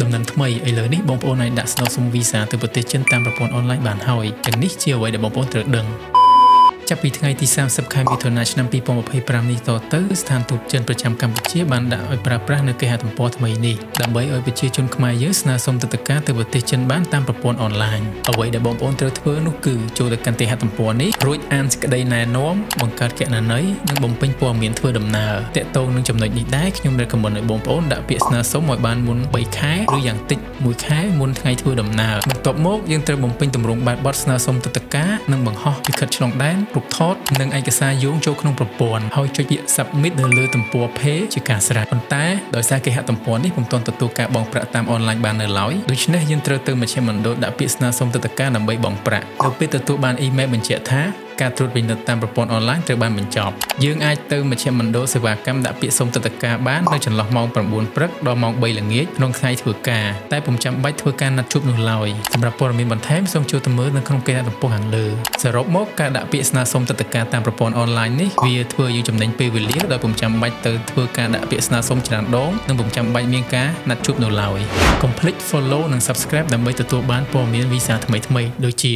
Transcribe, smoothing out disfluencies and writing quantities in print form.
ដំណឹងថ្មីឥឡូវនេះបងប្អូនអាចដាក់ស្នើសុំវីសាទៅប្រទេសចិនតាមប្រព័ន្ធអនឡាញបានហើយទាំងនេះជាអ្វីដែលបងប្អូនត្រូវដឹងចាប់ពីថ្ងៃទី30ខែមិថុនាឆ្នាំ2025នេះតទៅស្ថានទូតចិនប្រចាំកម្ពុជាបានដាក់ឲ្យប្រើប្រាស់នៅគេហទំព័រថ្មីនេះដើម្បីឲ្យប្រជាជនខ្មែរយើងស្នើសុំទិដ្ឋាការទៅប្រទេសចិនបានតាមប្រព័ន្ធអនឡាញអ្វីដែលបងប្អូនត្រូវធ្វើនោះគឺចូលទៅកាន់គេហទំព័រនេះរួចអានសេចក្តីណែនាំបង្កើតគណនីនិងបំពេញព័ត៌មានធ្វើដំណើរតាក់ទងនឹងចំណុចនេះដែរខ្ញុំrecommendឲ្យបងប្អូនដាក់ពាក្យស្នើសុំឲ្យបានមុន3ខែឬយ៉ាងតិច1ខែមុនថ្ងៃធ្វើដំណើរបន្ទាប់មកយើងត្រូវបំពេញទម្រង់បែបបទស្នើសុំទិដ្ឋាការនិងបង្ហោះលិខិតឆ្លងដែនរូបថតនិងឯកសារយោងចូលក្នុងប្រព័ន្ធហើយចុចពាក្យ submit នៅលើទំព័រ Pay ជាការស្រេចប៉ុន្តែដោយសារគេហទំព័រនេះពុំទាន់ទទួលការបង់ប្រាក់តាមអនឡាញបាននៅឡើយដូច្នេះយើងត្រូវទៅមជ្ឈមណ្ឌលដាក់ពាក្យស្នើសុំទិដ្ឋាការដើម្បីបង់ប្រាក់នៅពេលទទួលបានអ៊ីមែលបញ្ជាក់ថាការត្រួតពិនិត្យតាមប្រព័ន្ធអនឡាញត្រូវបានបញ្ចប់យើងអាចទៅមជ្ឈមណ្ឌលសេវាកម្មដាក់ពាក្យសុំទិដ្ឋាការបាននៅចន្លោះម៉ោង 9 ព្រឹកដល់ម៉ោង 3 ល្ងាចក្នុងថ្ងៃធ្វើការតែពុំចាំបាច់ធ្វើការណាត់ជួបនោះឡើយសម្រាប់ព័ត៌មានបន្ថែមសូមចូលទៅមើលនៅក្នុងគេហទំព័រខាងលើសរុបមកការដាក់ពាក្យស្នើសុំទិដ្ឋាការតាមប្រព័ន្ធអនឡាញនេះវាធ្វើយើងចំណេញពេលវេលាដោយពុំចាំបាច់ទៅធ្វើការដាក់ពាក្យស្នើសុំច្រើនដងនិងពុំចាំបាច់មានការណាត់ជួបនោះឡើយកុំភ្លេច follow និង subscribe ដើម្បីទទួលបានព័ត៌មានវីសាថ្មីៗដូចជា